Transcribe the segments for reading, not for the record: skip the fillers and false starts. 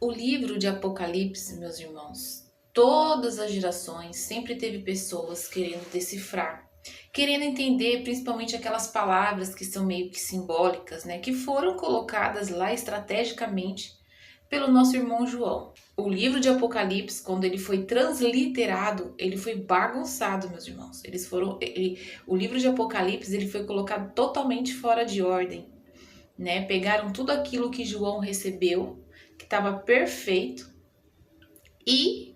O livro de Apocalipse, meus irmãos, todas as gerações sempre teve pessoas querendo decifrar, querendo entender principalmente aquelas palavras que são meio que simbólicas, né, que foram colocadas lá estrategicamente pelo nosso irmão João. O livro de Apocalipse, quando ele foi transliterado, ele foi bagunçado, meus irmãos. O livro de Apocalipse, ele foi colocado totalmente fora de ordem, né? Pegaram tudo aquilo que João recebeu, que estava perfeito, e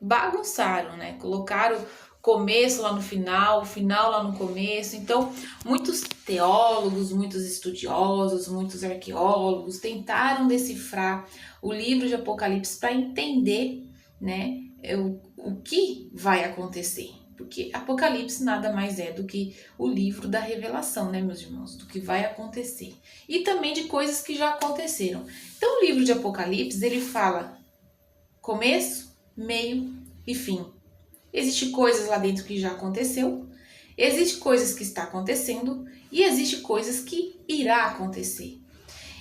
bagunçaram, né? Colocaram começo lá no final, o final lá no começo. Então, muitos teólogos, muitos estudiosos, muitos arqueólogos tentaram decifrar o livro de Apocalipse para entender, né, o que vai acontecer. Porque Apocalipse nada mais é do que o livro da revelação, né, meus irmãos? Do que vai acontecer. E também de coisas que já aconteceram. Então, o livro de Apocalipse, ele fala começo, meio e fim. Existem coisas lá dentro que já aconteceu, existem coisas que está acontecendo e existem coisas que irá acontecer.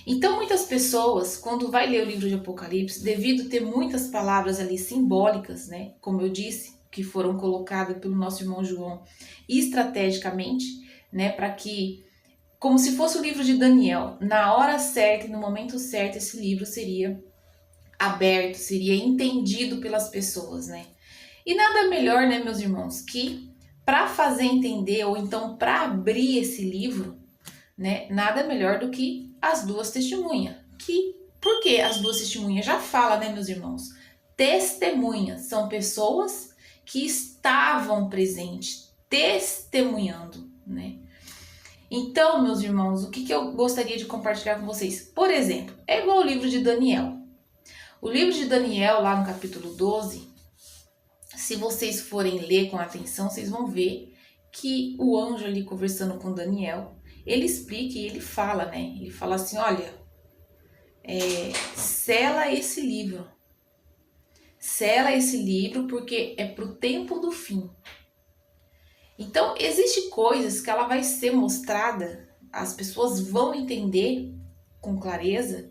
Então, muitas pessoas, quando vai ler o livro de Apocalipse, devido ter muitas palavras ali simbólicas, né, como eu disse, que foram colocadas pelo nosso irmão João estrategicamente, né, para que, como se fosse o livro de Daniel, na hora certa e no momento certo, esse livro seria aberto, seria entendido pelas pessoas, né? E nada melhor, né, meus irmãos, que para fazer entender ou então para abrir esse livro, né, nada melhor do que as duas testemunhas. Por que as duas testemunhas? Já fala, né, meus irmãos? Testemunhas são pessoas que estavam presentes, testemunhando, né? Então, meus irmãos, o que eu gostaria de compartilhar com vocês? Por exemplo, é igual o livro de Daniel. O livro de Daniel, lá no capítulo 12, se vocês forem ler com atenção, vocês vão ver que o anjo ali conversando com Daniel, ele explica e ele fala, né? Ele fala assim, olha, sela esse livro. Sela esse livro porque é pro tempo do fim. Então, existe coisas que ela vai ser mostrada, as pessoas vão entender com clareza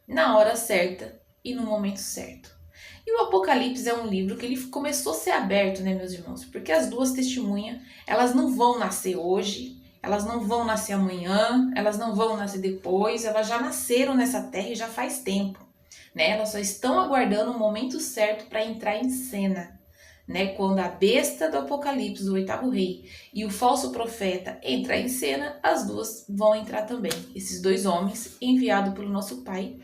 na hora certa e no momento certo. E o Apocalipse é um livro que ele começou a ser aberto, né, meus irmãos? Porque as duas testemunhas, elas não vão nascer hoje, elas não vão nascer amanhã, elas não vão nascer depois, elas já nasceram nessa terra e já faz tempo, né? Elas só estão aguardando o momento certo para entrar em cena, né? Quando a besta do Apocalipse, o oitavo rei, e o falso profeta entrar em cena, as duas vão entrar também. Esses dois homens enviados pelo nosso Pai,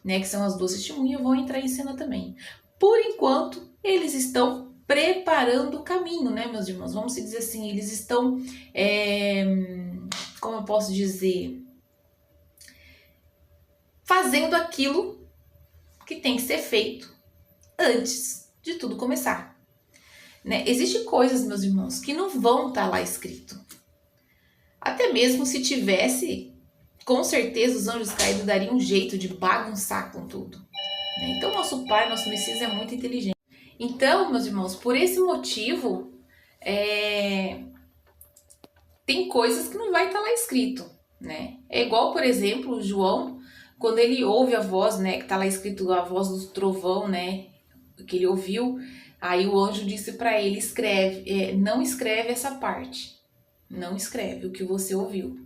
né, que são as duas testemunhas, vão entrar em cena também. Por enquanto, eles estão preparando o caminho, né, meus irmãos? Vamos dizer assim, eles estão, como eu posso dizer, fazendo aquilo que tem que ser feito antes de tudo começar. Né? Existem coisas, meus irmãos, que não vão estar lá escrito. Até mesmo se tivesse, com certeza os anjos caídos dariam um jeito de bagunçar com tudo. Né? Então, nosso Pai, nosso Messias é muito inteligente. Então, meus irmãos, por esse motivo, tem coisas que não vai estar lá escrito, né? É igual, por exemplo, o João, quando ele ouve a voz, né, que está lá escrito a voz do trovão, né, que ele ouviu, aí o anjo disse para ele, não escreve essa parte, não escreve o que você ouviu.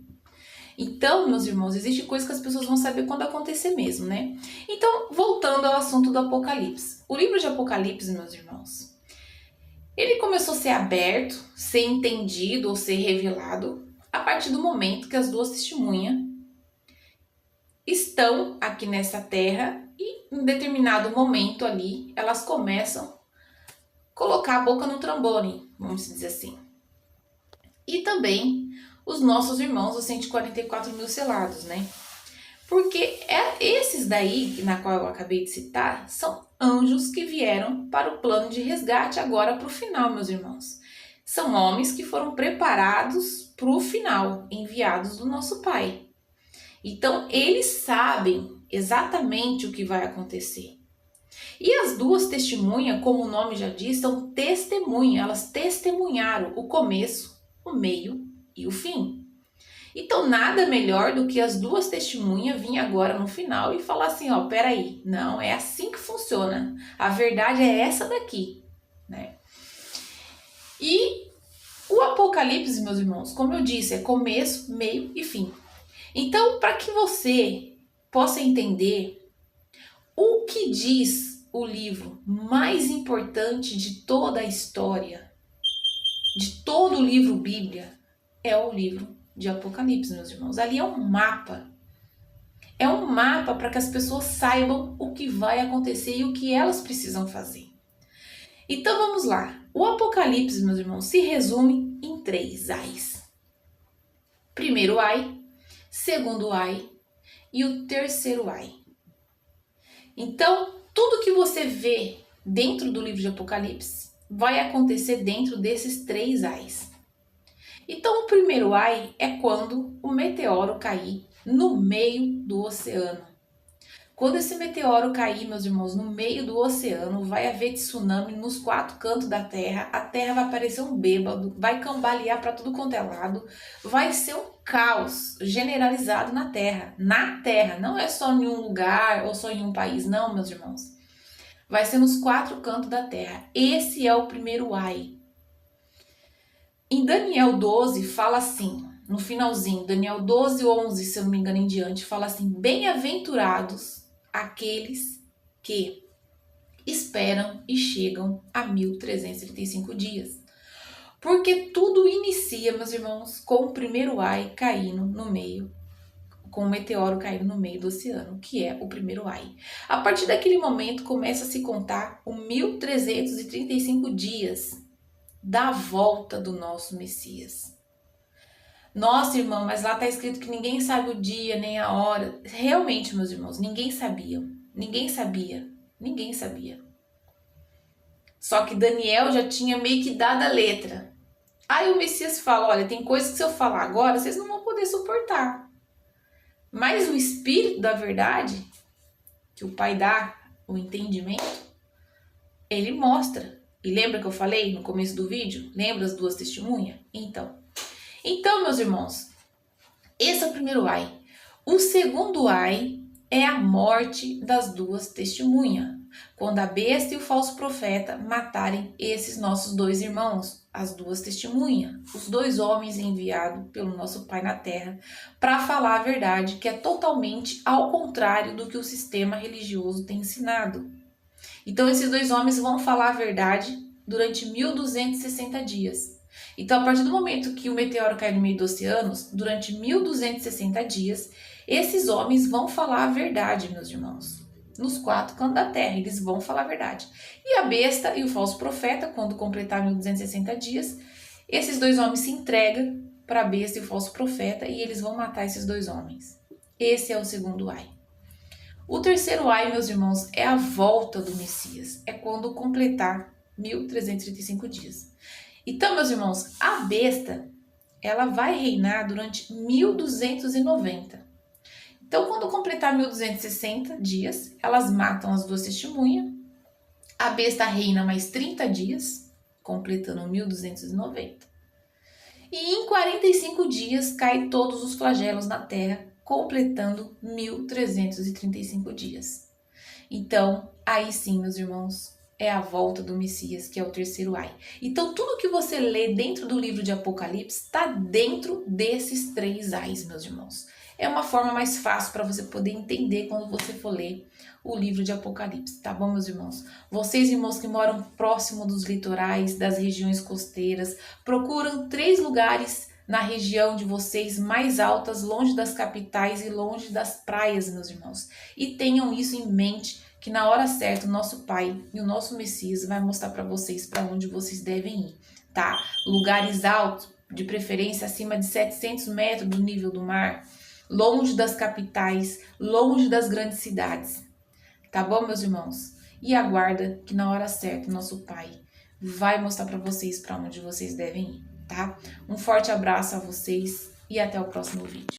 Então, meus irmãos, existe coisa que as pessoas vão saber quando acontecer mesmo, né? Então, voltando ao assunto do Apocalipse. O livro de Apocalipse, meus irmãos, ele começou a ser aberto, ser entendido ou ser revelado a partir do momento que as duas testemunhas estão aqui nessa terra e em determinado momento ali elas começam a colocar a boca no trombone, vamos dizer assim. E também os nossos irmãos, os 144 mil selados, né? Porque esses daí, na qual eu acabei de citar, são anjos que vieram para o plano de resgate agora para o final, meus irmãos. São homens que foram preparados para o final, enviados do nosso Pai. Então, eles sabem exatamente o que vai acontecer. E as duas testemunhas, como o nome já diz, são testemunhas. Elas testemunharam o começo, o meio e o fim. Então, nada melhor do que as duas testemunhas virem agora no final e falar assim, ó, peraí, não, é assim que funciona. A verdade é essa daqui, né? E o Apocalipse, meus irmãos, como eu disse, é começo, meio e fim. Então, para que você possa entender o que diz o livro mais importante de toda a história, de todo o livro Bíblia, é o livro de Apocalipse, meus irmãos. Ali é um mapa. É um mapa para que as pessoas saibam o que vai acontecer e o que elas precisam fazer. Então vamos lá. O Apocalipse, meus irmãos, se resume em 3 ais. Primeiro ai, segundo ai e o terceiro ai. Então, tudo que você vê dentro do livro de Apocalipse vai acontecer dentro desses 3 ais. Então, o primeiro ai é quando o meteoro cair no meio do oceano. Quando esse meteoro cair, meus irmãos, no meio do oceano, vai haver tsunami nos 4 cantos da Terra, a Terra vai parecer um bêbado, vai cambalear para tudo quanto é lado, vai ser um caos generalizado na Terra. Na Terra, não é só em um lugar ou só em um país, não, meus irmãos. Vai ser nos 4 cantos da Terra. Esse é o primeiro ai. Em Daniel 12 fala assim, no finalzinho, Daniel 12, 11, se eu não me engano em diante, fala assim, bem-aventurados aqueles que esperam e chegam a 1335 dias. Porque tudo inicia, meus irmãos, com o primeiro ai caindo no meio, com o meteoro caindo no meio do oceano, que é o primeiro ai. A partir daquele momento começa a se contar o 1335 dias da volta do nosso Messias. Nossa, irmão, mas lá está escrito que ninguém sabe o dia nem a hora. Realmente, meus irmãos, ninguém sabia. Ninguém sabia. Ninguém sabia. Só que Daniel já tinha meio que dado a letra. Aí o Messias fala, olha, tem coisas que se eu falar agora, vocês não vão poder suportar. Mas o Espírito da verdade, que o Pai dá o entendimento, ele mostra. E lembra que eu falei no começo do vídeo? Lembra as 2 testemunhas? Então, meus irmãos, esse é o primeiro ai. O segundo ai é a morte das 2 testemunhas. Quando a besta e o falso profeta matarem esses nossos 2 irmãos, as 2 testemunhas, os 2 homens enviados pelo nosso Pai na Terra para falar a verdade, que é totalmente ao contrário do que o sistema religioso tem ensinado. Então, esses 2 homens vão falar a verdade durante 1260 dias. Então, a partir do momento que o meteoro cai no meio do oceano, durante 1260 dias, esses homens vão falar a verdade, meus irmãos. Nos 4 cantos da terra, eles vão falar a verdade. E a besta e o falso profeta, quando completar 1260 dias, esses 2 homens se entregam para a besta e o falso profeta e eles vão matar esses 2 homens. Esse é o segundo ai. O terceiro ai, meus irmãos, é a volta do Messias. É quando completar 1335 dias. Então, meus irmãos, a besta, ela vai reinar durante 1290. Então, quando completar 1260 dias, elas matam as 2 testemunhas. A besta reina mais 30 dias, completando 1290. E em 45 dias, caem todos os flagelos na terra, completando 1335 dias. Então, aí sim, meus irmãos, é a volta do Messias, que é o terceiro ai. Então, tudo que você lê dentro do livro de Apocalipse está dentro desses 3 ais, meus irmãos. É uma forma mais fácil para você poder entender quando você for ler o livro de Apocalipse, tá bom, meus irmãos? Vocês, irmãos que moram próximo dos litorais, das regiões costeiras, procuram 3 lugares na região de vocês mais altas, longe das capitais e longe das praias, meus irmãos. E tenham isso em mente, que na hora certa o nosso Pai e o nosso Messias vai mostrar para vocês para onde vocês devem ir, tá? Lugares altos, de preferência acima de 700 metros do nível do mar, longe das capitais, longe das grandes cidades. Tá bom, meus irmãos? E aguarda que na hora certa o nosso Pai vai mostrar para vocês para onde vocês devem ir, tá? Um forte abraço a vocês e até o próximo vídeo.